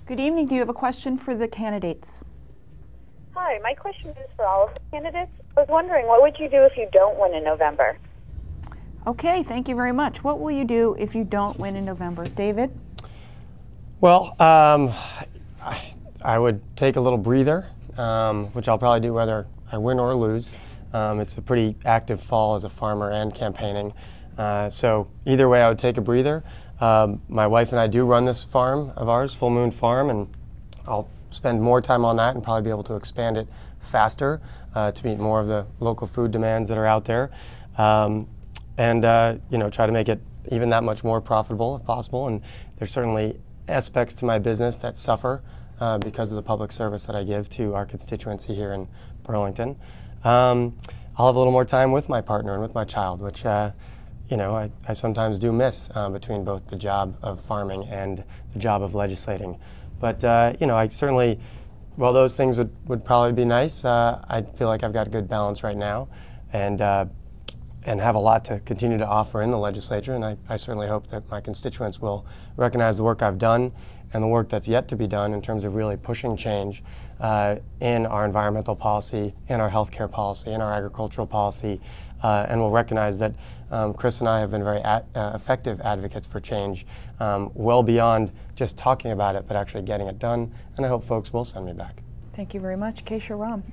Good evening. Do you have a question for the candidates? Hi, my question is for all of the candidates. I was wondering, what would you do if you don't win in November? Okay, thank you very much. What will you do if you don't win in November? David? Well, I would take a little breather, which I'll probably do whether I win or lose. It's a pretty active fall as a farmer and campaigning. So either way, I would take a breather. My wife and I do run this farm of ours, Full Moon Farm, and I'll spend more time on that and probably be able to expand it faster to meet more of the local food demands that are out there. You know, try to make it even that much more profitable if possible. And there's certainly aspects to my business that suffer because of the public service that I give to our constituency here in Burlington. I'll have a little more time with my partner and with my child, which you know, I sometimes do miss between both the job of farming and the job of legislating. But you know, I certainly, while those things would probably be nice, I feel like I've got a good balance right now, and have a lot to continue to offer in the legislature. And I certainly hope that my constituents will recognize the work I've done and the work that's yet to be done in terms of really pushing change in our environmental policy, in our healthcare policy, in our agricultural policy, and will recognize that Chris and I have been very effective advocates for change, well beyond just talking about it, but actually getting it done. And I hope folks will send me back. Thank you very much. Kesha Ram.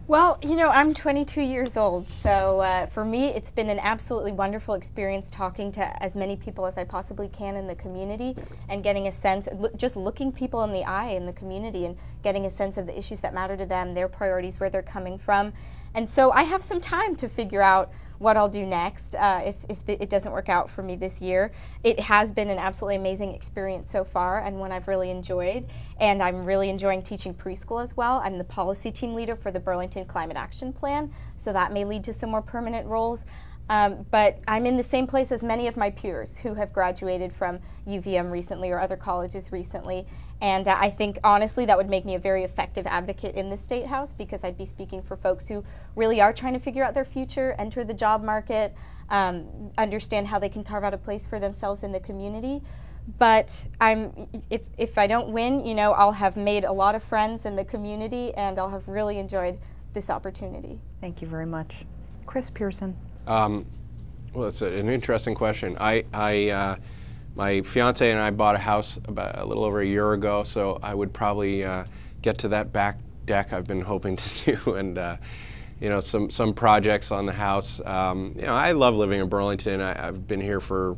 Well, you know, I'm 22 years old, so for me it's been an absolutely wonderful experience talking to as many people as I possibly can in the community and getting a sense, just looking people in the eye in the community and getting a sense of the issues that matter to them, their priorities, where they're coming from. And so I have some time to figure out what I'll do next if it doesn't work out for me this year. It has been an absolutely amazing experience so far, and one I've really enjoyed. And I'm really enjoying teaching preschool as well. I'm the policy team leader for the Burlington Climate Action Plan, so that may lead to some more permanent roles. But I'm in the same place as many of my peers who have graduated from UVM recently or other colleges recently. And I think, honestly, that would make me a very effective advocate in the State House, because I'd be speaking for folks who really are trying to figure out their future, enter the job market, understand how they can carve out a place for themselves in the community. But if I don't win, you know, I'll have made a lot of friends in the community, and I'll have really enjoyed this opportunity. Thank you very much. Chris Pearson. Well, it's an interesting question. My fiance and I bought a house about a little over a year ago, so I would probably get to that back deck I've been hoping to do, and you know, some projects on the house. You know, I love living in Burlington. I've been here for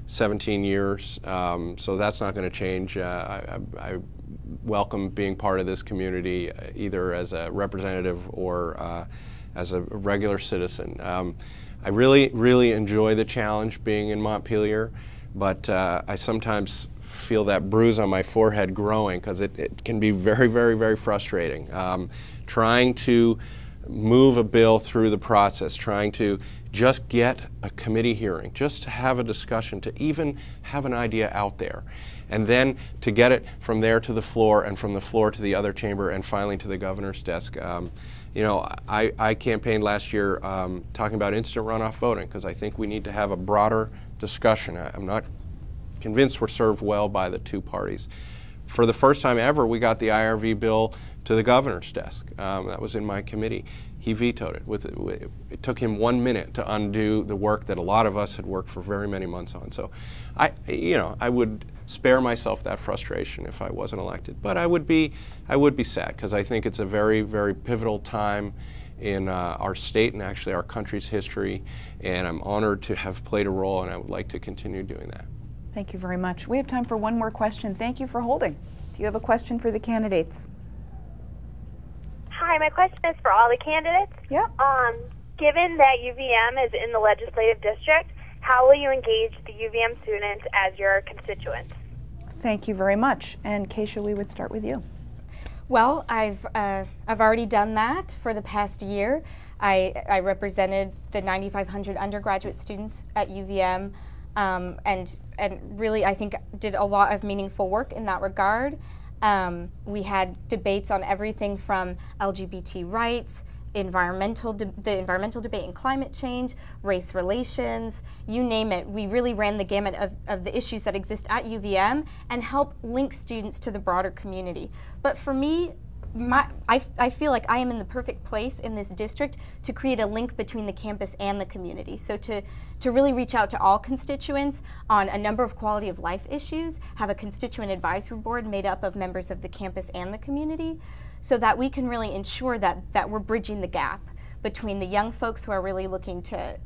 17 years, so that's not going to change. I welcome being part of this community, either as a representative or as a regular citizen. I really enjoy the challenge being in Montpelier, but I sometimes feel that bruise on my forehead growing, because it can be very frustrating. Trying to move a bill through the process, trying to just get a committee hearing, just to have a discussion, to even have an idea out there, and then to get it from there to the floor, and from the floor to the other chamber, and finally to the governor's desk. You know, I campaigned last year talking about instant runoff voting, because I think we need to have a broader discussion. I'm not convinced we're served well by the two parties. For the first time ever, we got the IRV bill to the governor's desk. That was in my committee. He vetoed it. It took him 1 minute to undo the work that a lot of us had worked for very many months on. So, you know, I would spare myself that frustration if I wasn't elected. But I would be sad, because I think it's a very pivotal time in our state and actually our country's history, and I'm honored to have played a role, and I would like to continue doing that. Thank you very much. We have time for one more question. Thank you for holding. Do you have a question for the candidates? Hi, my question is for all the candidates. Yeah. Given that UVM is in the legislative district, how will you engage the UVM students as your constituents? Thank you very much. And Kesha, we would start with you. Well, I've already done that for the past year. I represented the 9,500 undergraduate students at UVM, and really, I think, did a lot of meaningful work in that regard. We had debates on everything from LGBT rights, the environmental debate and climate change, race relations, you name it. We really ran the gamut of the issues that exist at UVM and help link students to the broader community. But for me, I feel like I am in the perfect place in this district to create a link between the campus and the community. So to really reach out to all constituents on a number of quality of life issues, have a constituent advisory board made up of members of the campus and the community, so that we can really ensure that we're bridging the gap between the young folks who are really looking to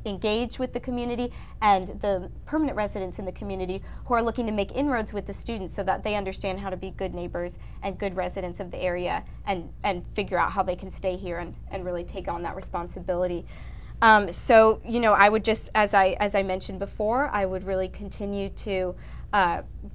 engage with the community and the permanent residents in the community who are looking to make inroads with the students so that they understand how to be good neighbors and good residents of the area and figure out how they can stay here and really take on that responsibility. So, you know, I would just, as I mentioned before, I would really continue to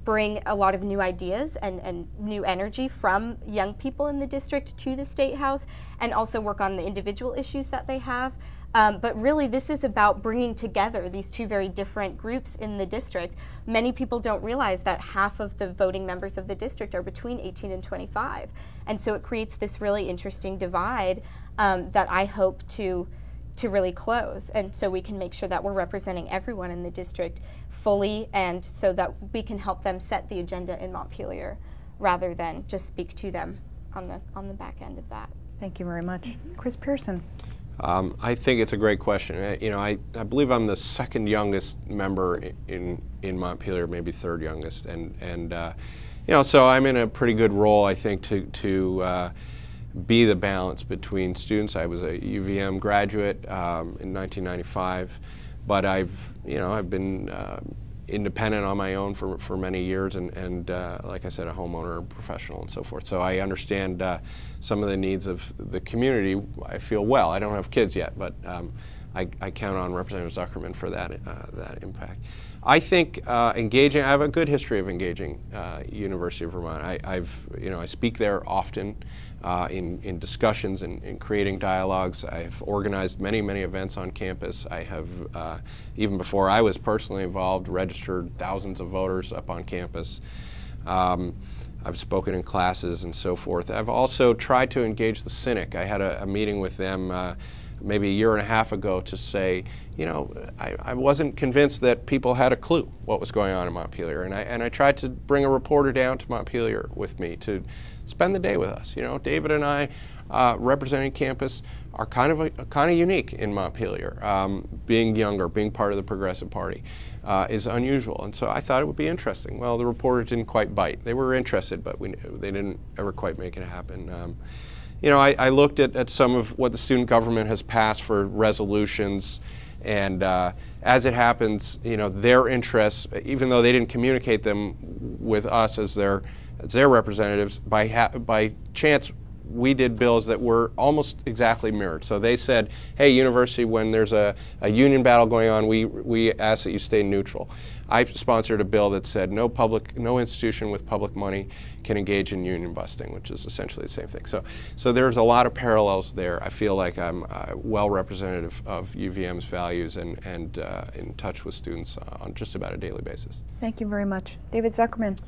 bring a lot of new ideas and new energy from young people in the district to the State House, and also work on the individual issues that they have. But really, this is about bringing together these two very different groups in the district. Many people don't realize that half of the voting members of the district are between 18 and 25. And so it creates this really interesting divide that I hope to really close. And so we can make sure that we're representing everyone in the district fully, and so that we can help them set the agenda in Montpelier rather than just speak to them on the back end of that. Thank you very much. Chris Pearson. I think it's a great question. You know, I believe I'm the second youngest member in Montpelier, maybe third youngest, and you know, so I'm in a pretty good role, I think, to be the balance between students. I was a UVM graduate in 1995, but I've been independent on my own for many years, and like I said, a homeowner, professional, and so forth. So I understand some of the needs of the community. I feel well. I don't have kids yet, but I count on Representative Zuckerman for that impact. I think engaging. I have a good history of engaging University of Vermont. I speak there often in discussions and in creating dialogues. I've organized many events on campus. I have, even before I was personally involved, registered thousands of voters up on campus. I've spoken in classes and so forth. I've also tried to engage the Cynic. I had a meeting with them maybe a year and a half ago to say, you know, I wasn't convinced that people had a clue what was going on in Montpelier, and I tried to bring a reporter down to Montpelier with me to spend the day with us. You know, David and I, representing campus, are kind of unique in Montpelier. Being younger, being part of the Progressive Party, is unusual, and so I thought it would be interesting. Well, the reporter didn't quite bite. They were interested, but they didn't ever quite make it happen. You know, I looked at some of what the student government has passed for resolutions, and as it happens, you know, their interests, even though they didn't communicate them with us as their representatives, by chance, we did bills that were almost exactly mirrored. So they said, hey, university, when there's a union battle going on, we ask that you stay neutral. I sponsored a bill that said no institution with public money can engage in union busting, which is essentially the same thing. So there's a lot of parallels there. I feel like I'm well representative of UVM's values and in touch with students on just about a daily basis. Thank you very much. David Zuckerman.